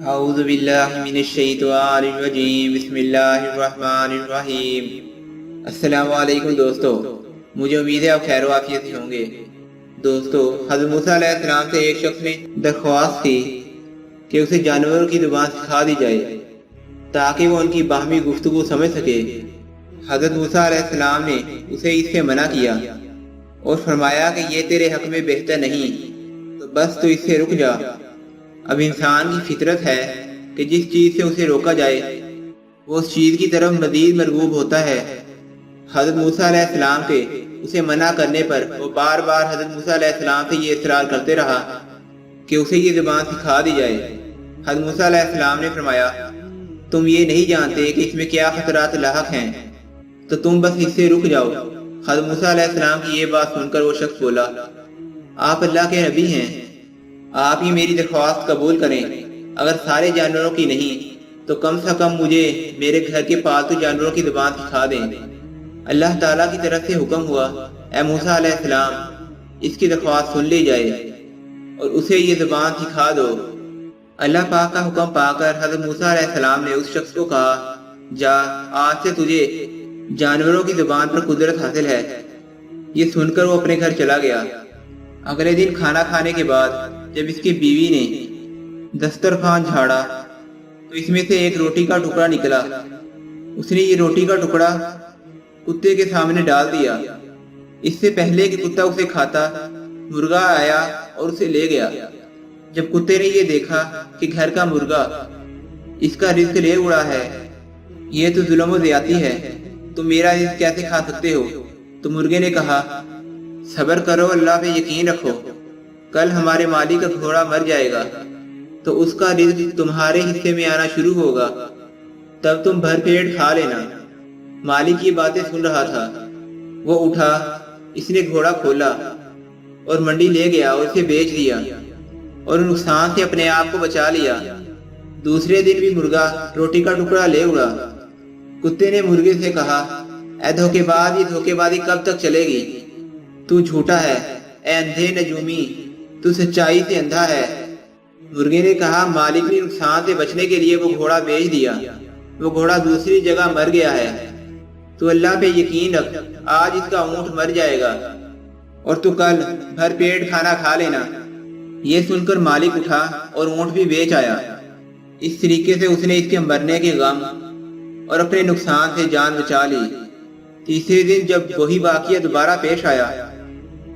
اعوذ باللہ من الشیطان الرجیم بسم اللہ الرحمن الرحیم۔ السلام علیکم دوستو، مجھے امید ہے آپ خیر و عافیت سے ہوں گے۔ دوستو، حضرت موسیٰ علیہ السلام سے ایک شخص نے درخواست کی کہ اسے جانوروں کی زبان سکھا دی جائے تاکہ وہ ان کی باہمی گفتگو سمجھ سکے۔ حضرت موسیٰ علیہ السلام نے اسے اس سے منع کیا اور فرمایا کہ یہ تیرے حق میں بہتر نہیں، تو بس تو اس سے رک جا۔ اب انسان کی فطرت ہے کہ جس چیز سے اسے روکا جائے وہ اس چیز کی طرف مزید مرغوب ہوتا ہے۔ حضرت موسیٰ علیہ السلام کے اسے منع کرنے پر وہ بار بار حضرت موسیٰ علیہ السلام سے یہ اصرار کرتے رہا کہ اسے یہ زبان سکھا دی جائے۔ حضرت موسیٰ علیہ السلام نے فرمایا، تم یہ نہیں جانتے کہ اس میں کیا خطرات لاحق ہیں، تو تم بس اس سے رک جاؤ۔ حضرت موسیٰ علیہ السلام کی یہ بات سن کر وہ شخص بولا، آپ اللہ کے نبی ہیں، آپ ہی میری درخواست قبول کریں۔ اگر سارے جانوروں کی نہیں تو کم سے کم مجھے میرے گھر کے پالتو جانوروں کی زبان سکھا دیں۔ اللہ تعالیٰ کی طرف سے حکم ہوا، اے موسیٰ علیہ السلام، اس کی درخواست سن لی جائے اور اسے یہ زبان سکھا دو۔ اللہ پاک کا حکم پا کر حضرت موسیٰ علیہ السلام نے اس شخص کو کہا، جا، آج سے تجھے جانوروں کی زبان پر قدرت حاصل ہے۔ یہ سن کر وہ اپنے گھر چلا گیا۔ اگلے دن کھانا کھانے کے بعد جب اس کی بیوی نے دسترخوان جھاڑا تو اس میں سے ایک روٹی کا ٹکڑا نکلا۔ اس نے یہ روٹی کا ٹکڑا کتے کے سامنے ڈال دیا۔ اس سے پہلے کہ کتا اسے کھاتا، مرغا آیا اور اسے لے گیا۔ جب کتے نے یہ دیکھا کہ گھر کا مرغا اس کا رزق لے اڑا ہے، یہ تو ظلم و زیادتی ہے، تم میرا رزق کیسے کھا سکتے ہو؟ تو مرغے نے کہا، صبر کرو، اللہ پہ یقین رکھو، کل ہمارے مالک کا گھوڑا مر جائے گا تو اس کا رزق تمہارے حصے میں آنا شروع ہوگا، تب تم بھر پیٹ کھا لینا۔ مالک یہ باتیں سن رہا تھا۔ وہ اٹھا، اس نے گھوڑا کھولا اور منڈی لے گیا اور اسے بیچ دیا اور نقصان سے اپنے آپ کو بچا لیا۔ دوسرے دن بھی مرغا روٹی کا ٹکڑا لے اڑا۔ کتے نے مرغے سے کہا، اے دھوکے باز، یہ دھوکے بازی کب تک چلے گی؟ تو جھوٹا ہے، اے اندھے نجومی، تو سچائی سے اندھا ہے۔ مرغے نے کہا، مالک نے نقصان سے بچنے کے لیے وہ گھوڑا بیچ دیا، وہ گھوڑا دوسری جگہ مر گیا ہے، تو اللہ پہ یقین رکھ، آج اس کا اونٹ مر جائے گا اور تو کل بھر پیٹ کھانا کھا لینا۔ یہ سن کر مالک اٹھا اور اونٹ بھی بیچ آیا۔ اس طریقے سے اس نے اس کے مرنے کے غم اور اپنے نقصان سے جان بچا لی۔ تیسرے دن جب وہی واقعہ دوبارہ پیش آیا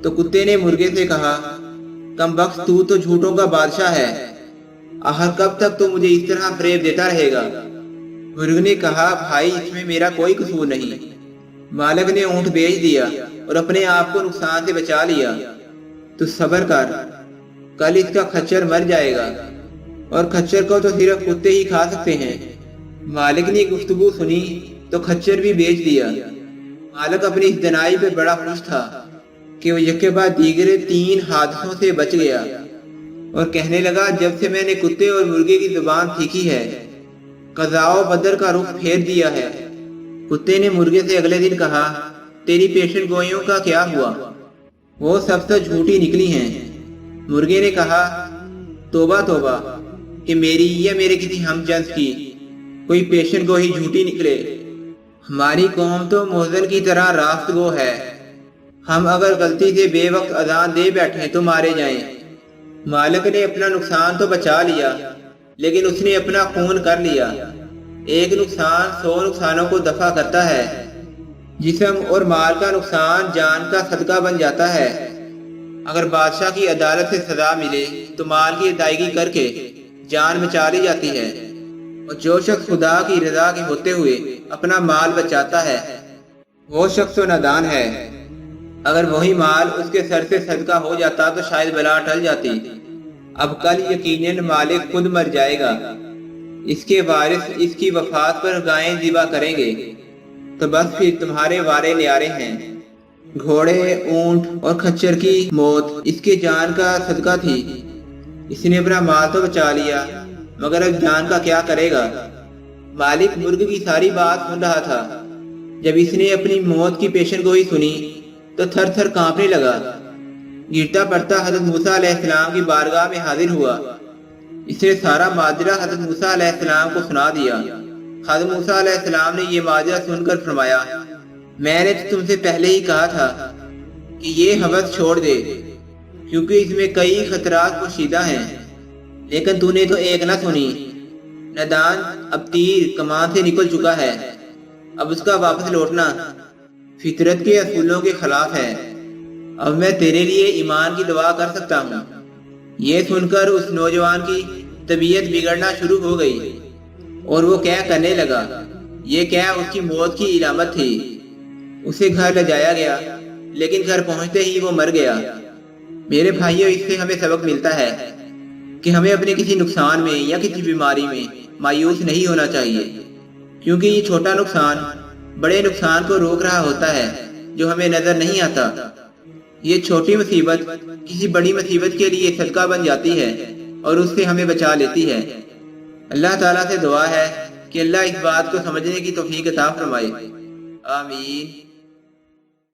تو کتے نے مرغے سے کہا، کم بخت، تو جھوٹوں کا بادشاہ ہے، آخر کب تک تو مجھے اس طرح فریب دیتا رہے گا؟ مرغ نے کہا، بھائی، اس میں میرا کوئی قصور نہیں، مالک نے اونٹ بیچ دیا اور اپنے آپ کو نقصان سے بچا لیا، تو صبر کر، کل اس کا کھچر مر جائے گا اور کھچر کو تو صرف کتے ہی کھا سکتے ہیں۔ مالک نے گفتگو سنی تو کھچر بھی بیچ دیا۔ مالک اپنی اس دنائی پہ بڑا خوش تھا کہ وہ یکے بعد دیگرے 3 حادثوں سے بچ گیا اور کہنے لگا، جب سے میں نے کتے اور مرغے کی زبان سیکھی ہے، قضاء و بدر کا رخ پھیر دیا ہے۔ کتے نے مرغے سے اگلے دن کہا، تیری پیشن گوئیوں کا کیا ہوا؟ وہ سب سے جھوٹی نکلی ہیں۔ مرغے نے کہا، توبہ توبہ کہ میری یا میرے کسی ہم جنس کی کوئی پیشن گوئی جھوٹی نکلے۔ ہماری قوم تو موزن کی طرح راست گو ہے، ہم اگر غلطی سے بے وقت اذان دے بیٹھیں تو مارے جائیں۔ مالک نے اپنا نقصان تو بچا لیا لیکن اس نے اپنا خون کر لیا۔ ایک نقصان 100 نقصانوں کو دفع کرتا ہے۔ جسم اور مال کا نقصان جان کا صدقہ بن جاتا ہے۔ اگر بادشاہ کی عدالت سے سزا ملے تو مال کی ادائیگی کر کے جان بچا لی جاتی ہے، اور جو شخص خدا کی رضا کے ہوتے ہوئے اپنا مال بچاتا ہے وہ شخص تو نادان ہے۔ اگر وہی مال اس کے سر سے صدقہ ہو جاتا تو شاید بلا ٹل جاتی۔ اب کل یقیناً مالک خود مر جائے گا، اس کے وارث اس کی وفات پر گائیں ذبح کریں گے، تو بس پھر تمہارے وارے نیارے ہیں۔ گھوڑے، اونٹ اور کھچر کی موت اس کے جان کا صدقہ تھی۔ اس نے اپنا مال تو بچا لیا مگر اب جان کا کیا کرے گا؟ مالک مرغ کی ساری بات سن رہا تھا۔ جب اس نے اپنی موت کی پیشن گوئی سنی تو تھر تھر کانپنے لگا۔ گرتا پڑتا حضرت موسیٰ علیہ السلام کی بارگاہ میں حاضر ہوا اس نے سارا ماجرا حضرت موسیٰ علیہ السلام کو سنا دیا۔ حضرت موسیٰ علیہ السلام نے یہ ماجرا سن کر فرمایا، میں نے تم سے پہلے ہی کہا تھا کہ یہ ہوس چھوڑ دے، کیونکہ اس میں کئی خطرات پوشیدہ ہیں، لیکن تو نے تو ایک نہ سنی۔ ندان، اب تیر کمان سے نکل چکا ہے، اب اس کا واپس لوٹنا فطرت کے اصولوں کے خلاف ہے۔ اب میں تیرے لیے ایمان کی دعا کر سکتا ہوں۔ یہ سن کر اس نوجوان کی طبیعت بگڑنا شروع ہو گئی اور وہ کرنے لگا۔ یہ اس کی موت کی علامت تھی۔ اسے گھر لے جایا گیا، لیکن گھر پہنچتے ہی وہ مر گیا۔ میرے بھائیوں، اس سے ہمیں سبق ملتا ہے کہ ہمیں اپنے کسی نقصان میں یا کسی بیماری میں مایوس نہیں ہونا چاہیے، کیونکہ یہ چھوٹا نقصان بڑے نقصان کو روک رہا ہوتا ہے جو ہمیں نظر نہیں آتا۔ یہ چھوٹی مصیبت کسی بڑی مصیبت کے لیے صدقہ بن جاتی ہے اور اس سے ہمیں بچا لیتی ہے۔ اللہ تعالیٰ سے دعا ہے کہ اللہ اس بات کو سمجھنے کی توفیق عطا فرمائے۔ آمین۔